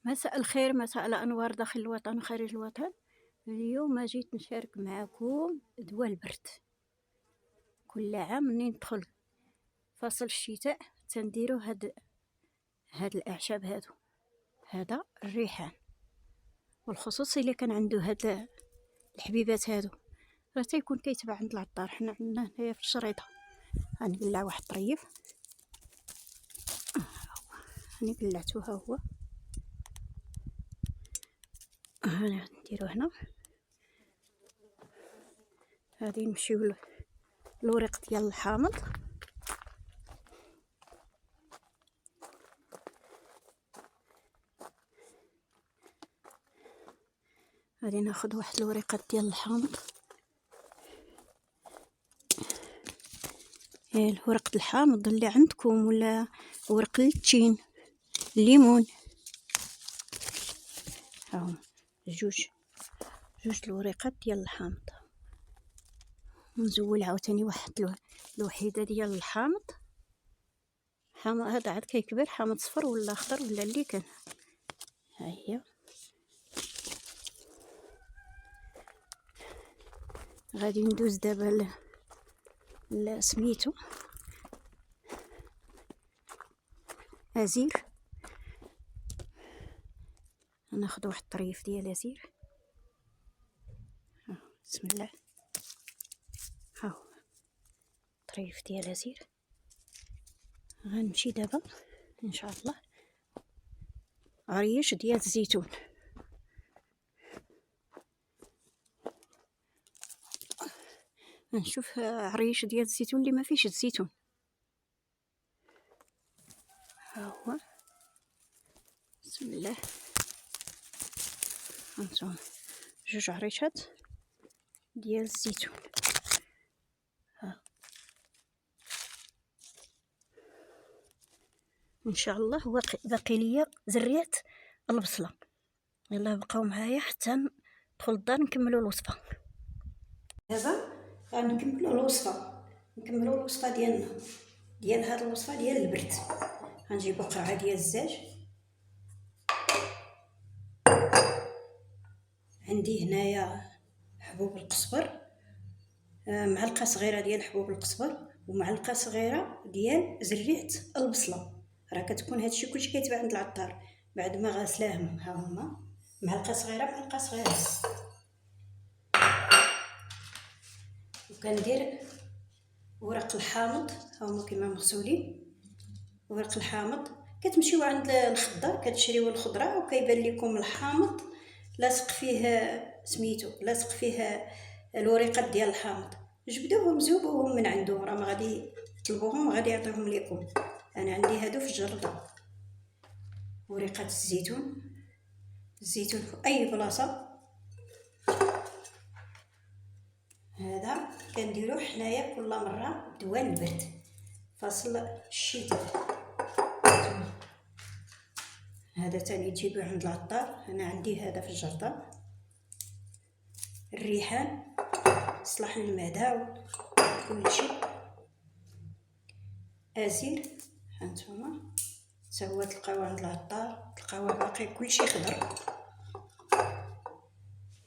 مساء الخير، مساء الأنوار داخل الوطن وخارج الوطن. اليوم جيت نشارك معكم دواء البرد. كل عام منين ندخل فصل الشتاء تنديرو هاد الأعشاب هذا الريحان، والخصوص اللي كان عنده هاد الحبيبات هادو راه تيكون كيتباع عند العطار. حنا عندنا هنايا في الشريطة. غنقلع واحد الطريف، هاني قلعتو ها هو. نديرو هنا. غادي نمشيو للوريق ديال الحامض. غادي ناخذ واحد الوريقات ديال الحامض، الورق الحامض اللي عندكم، ولا ورق التين، الليمون. هاهم جوج الوريقات ديال الحامض. نزول عاوتاني واحد الوحيده ديال الحامض. هذا عاد كيكبر حامض صفر ولا اخضر ولا اللي كان. ها هي. غادي ندوز دابا سميتو ازير. ناخذ واحد الطريف ديال ازير. بسم الله. ها هو طريف ديال ازير. غنمشي دابا ان شاء الله عريش ديال الزيتون. نشوف عريش ديال الزيتون اللي ما فيش الزيتون. ها هو. بسم الله. هانتوما جوج عريشات ديال الزيتون. ان شاء الله باقي ليا زريات البصله. يلا بقاو معايا حتى ندخل الدار نكملوا الوصفه. دابا غنكملوا الوصفه ديالنا، ديال هاد الوصفه ديال البرد. غنجيبوا قرعه ديال الزاج. عندي هنايا حبوب القزبر، معلقه صغيره ديال حبوب القزبر ومعلقه صغيره ديال زريعه البصله. راه كتكون هادشي كلشي كيتباع عند العطار بعد ما غسلاهم. ها هما معلقه صغيره. وكندير ورق الحامض، ها هما كما مغسولين. ورق الحامض كتمشيو عند الخضار كتشريو الخضره وكيبان لكم الحامض لاصق فيه الوريقات ديال الحامض. جبدوهم زوبوهم من عندهم، راه ما غادي تطلبوهم غادي يعطيهم لكم. انا عندي هادو في الجرده. وريقات الزيتون في اي بلاصه. هذا كنديروه حنايا كل مره دواء البرد فصل الشتاء. هذا تاني تجيبوه عند العطار. انا عندي هذا في الجرده. الريحان صلاح للمعده وكل شيء. ازير هانتوما حتى هو تلقاوه عند العطار، تلقاوه باقي كلشي خضر.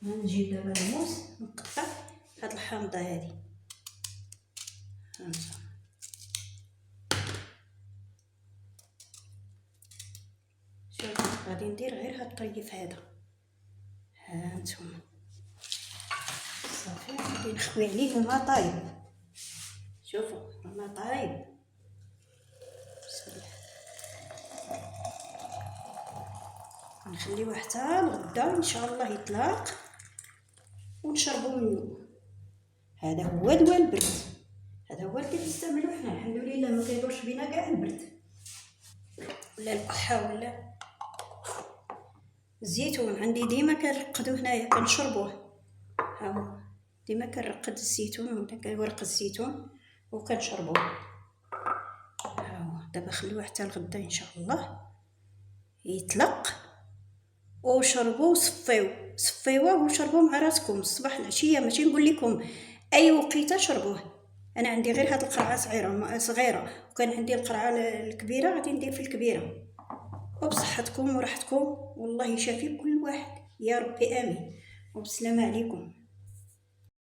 نجيب دابا الموس نقطع هاد الحامضه هادي. هانتوما شوف غادي ندير غير هاد الطريف هذا. هانتوما صافي غادي نخوي عليه الماء طايب. شوفوا الماء طايب. بسم الله. نخليوه حتى الغدا ان شاء الله يطلق ونشربوا منه. هذا هو دواء البرد، هذا هو اللي كنستعملوه حنا. الحمد لله ما كيدورش بينا كاع البرد ولا الكحه ولا. الزيتون عندي ديما كنرقدو هنايا كنشربوه. ها هو ديما كنرقد الزيتون ولا ورق الزيتون وكنشربوه. ها هو دابا خليوه حتى الغدا ان شاء الله يطلق وشربوه. صفيوه وشربوه مع راسكم الصباح العشيه. ماشي نقول لكم اي وقيته شربوه. انا عندي غير هاد القرعه صغيره وكان عندي القرعه الكبيره غادي ندير في الكبيره. وبصحتكم وراحتكم، والله يشافي كل واحد، يا ربي آمين. وبسلامة عليكم.